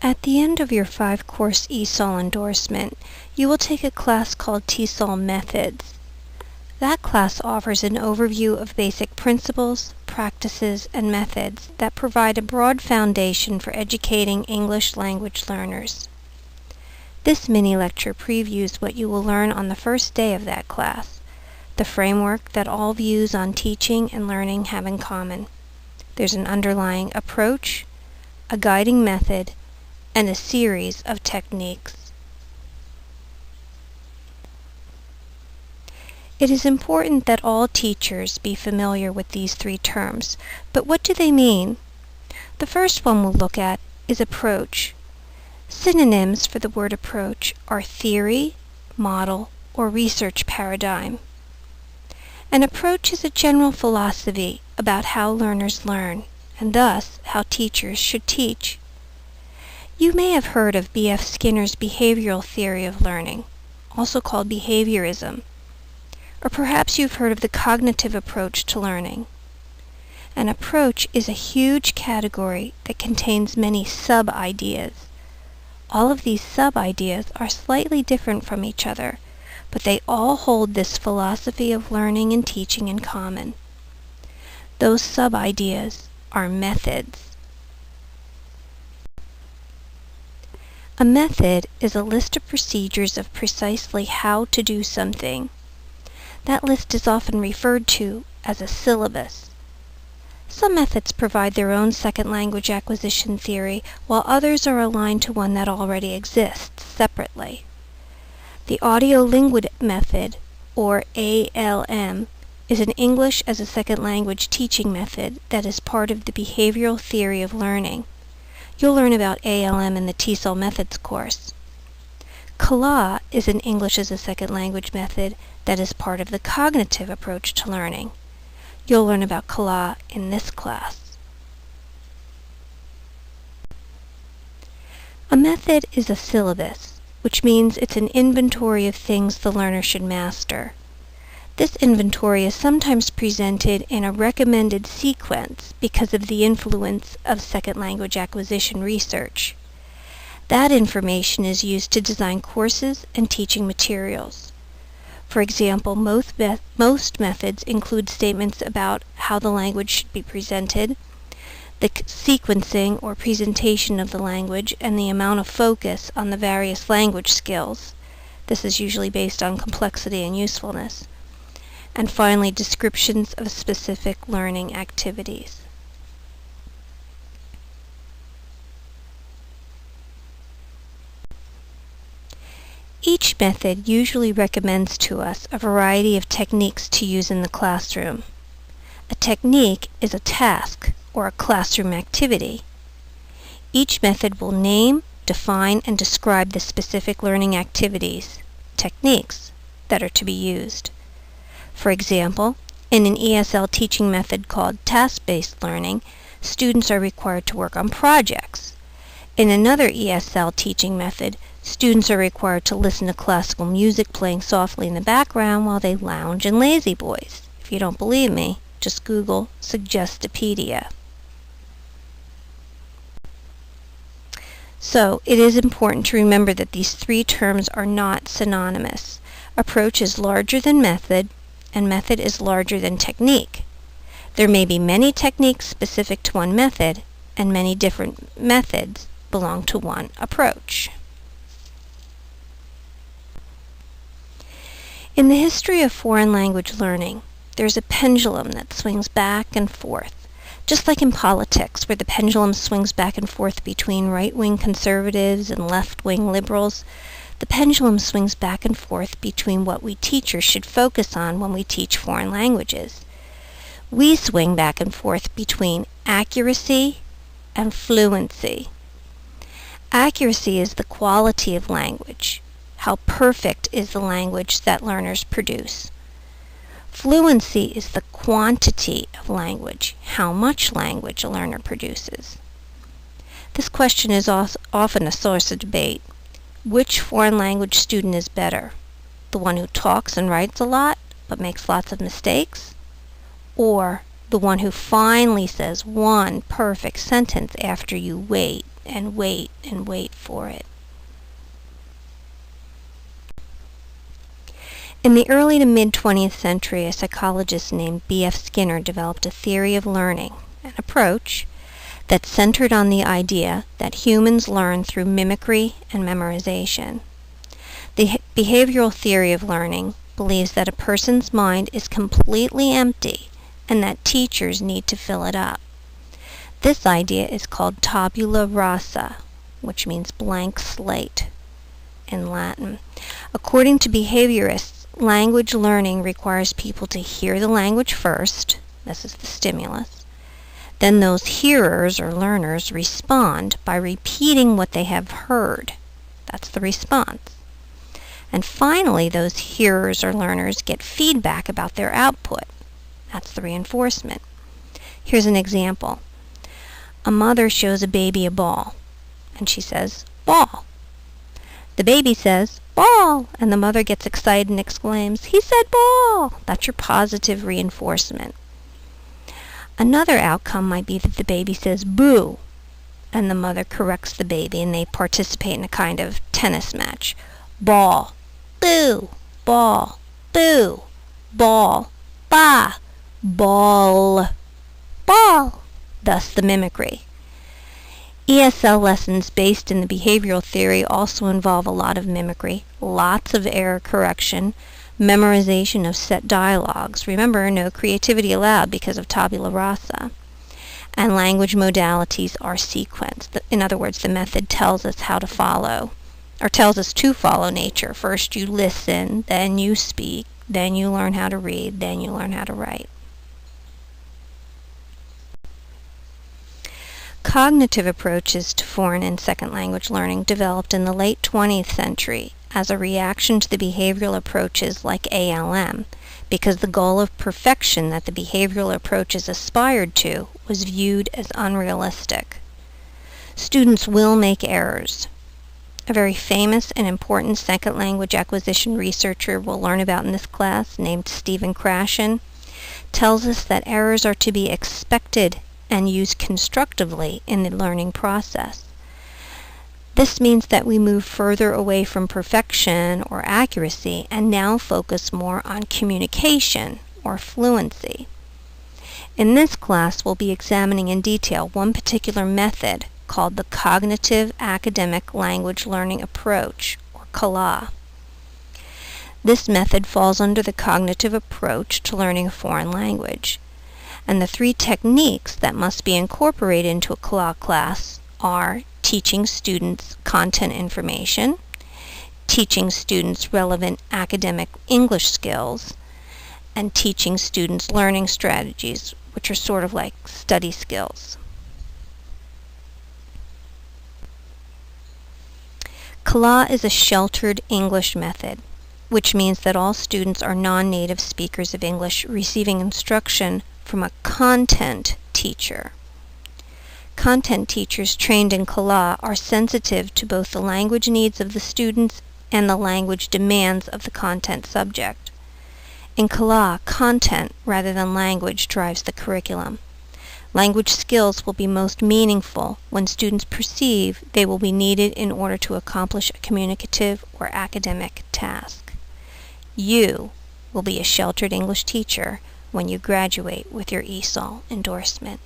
At the end of your 5-course ESOL endorsement, you will take a class called TESOL Methods. That class offers an overview of basic principles, practices, and methods that provide a broad foundation for educating English language learners. This mini-lecture previews what you will learn on the first day of that class, the framework that all views on teaching and learning have in common. There's an underlying approach, a guiding method, and a series of techniques. It is important that all teachers be familiar with these 3 terms, but what do they mean? The first one we'll look at is approach. Synonyms for the word approach are theory, model, or research paradigm. An approach is a general philosophy about how learners learn, and thus how teachers should teach. You may have heard of B.F. Skinner's behavioral theory of learning, also called behaviorism, or perhaps you've heard of the cognitive approach to learning. An approach is a huge category that contains many sub-ideas. All of these sub-ideas are slightly different from each other, but they all hold this philosophy of learning and teaching in common. Those sub-ideas are methods. A method is a list of procedures of precisely how to do something. That list is often referred to as a syllabus. Some methods provide their own second language acquisition theory, while others are aligned to one that already exists separately. The audio-linguistic method, or ALM, is an English as a second language teaching method that is part of the behavioral theory of learning. You'll learn about ALM in the TESOL Methods course. CALA is an English as a second language method that is part of the cognitive approach to learning. You'll learn about CALA in this class. A method is a syllabus, which means it's an inventory of things the learner should master. This inventory is sometimes presented in a recommended sequence because of the influence of second language acquisition research. That information is used to design courses and teaching materials. For example, most methods include statements about how the language should be presented, the sequencing or presentation of the language, and the amount of focus on the various language skills. This is usually based on complexity and usefulness. And finally, descriptions of specific learning activities. Each method usually recommends to us a variety of techniques to use in the classroom. A technique is a task or a classroom activity. Each method will name, define, and describe the specific learning activities, techniques, that are to be used. For example, in an ESL teaching method called task-based learning, students are required to work on projects. In another ESL teaching method, students are required to listen to classical music playing softly in the background while they lounge in Lazy Boys. If you don't believe me, just Google Suggestopedia. So, it is important to remember that these 3 terms are not synonymous. Approach is larger than method, and method is larger than technique. There may be many techniques specific to one method, and many different methods belong to one approach. In the history of foreign language learning, there's a pendulum that swings back and forth, just like in politics, where the pendulum swings back and forth between right-wing conservatives and left-wing liberals. The pendulum swings back and forth between what we teachers should focus on when we teach foreign languages. We swing back and forth between accuracy and fluency. Accuracy is the quality of language. How perfect is the language that learners produce? Fluency is the quantity of language, how much language a learner produces. This question is often a source of debate. Which foreign language student is better? The one who talks and writes a lot but makes lots of mistakes? Or the one who finally says one perfect sentence after you wait and wait and wait for it. In the early to mid-20th century, a psychologist named B.F. Skinner developed a theory of learning, an approach, that centered on the idea that humans learn through mimicry and memorization. The behavioral theory of learning believes that a person's mind is completely empty and that teachers need to fill it up. This idea is called tabula rasa, which means blank slate in Latin. According to behaviorists, language learning requires people to hear the language first. This is the stimulus. Then those hearers or learners respond by repeating what they have heard. That's the response. And finally, those hearers or learners get feedback about their output. That's the reinforcement. Here's an example. A mother shows a baby a ball, and she says, "Ball." The baby says, "Ball," and the mother gets excited and exclaims, "He said ball." That's your positive reinforcement. Another outcome might be that the baby says boo, and the mother corrects the baby, and they participate in a kind of tennis match. Ball, boo, ball, boo, ball, ba, ball, ball. Thus the mimicry. ESL lessons based in the behavioral theory also involve a lot of mimicry, lots of error correction, memorization of set dialogues. Remember, no creativity allowed because of tabula rasa. And language modalities are sequenced. In other words, the method tells us how to follow, or tells us to follow nature. First you listen, then you speak, then you learn how to read, then you learn how to write. Cognitive approaches to foreign and second language learning developed in the late 20th century as a reaction to the behavioral approaches like ALM, because the goal of perfection that the behavioral approaches aspired to was viewed as unrealistic. Students will make errors. A very famous and important second language acquisition researcher we'll learn about in this class, named Stephen Krashen, tells us that errors are to be expected and used constructively in the learning process. This means that we move further away from perfection or accuracy and now focus more on communication or fluency. In this class, we'll be examining in detail one particular method called the Cognitive Academic Language Learning Approach, or CALA. This method falls under the cognitive approach to learning a foreign language. And the three techniques that must be incorporated into a CALA class are teaching students content information, teaching students relevant academic English skills, and teaching students learning strategies, which are sort of like study skills. CALA is a sheltered English method, which means that all students are non-native speakers of English receiving instruction from a content teacher. Content teachers trained in CALA are sensitive to both the language needs of the students and the language demands of the content subject. In CALA, content rather than language drives the curriculum. Language skills will be most meaningful when students perceive they will be needed in order to accomplish a communicative or academic task. You will be a sheltered English teacher when you graduate with your ESOL endorsement.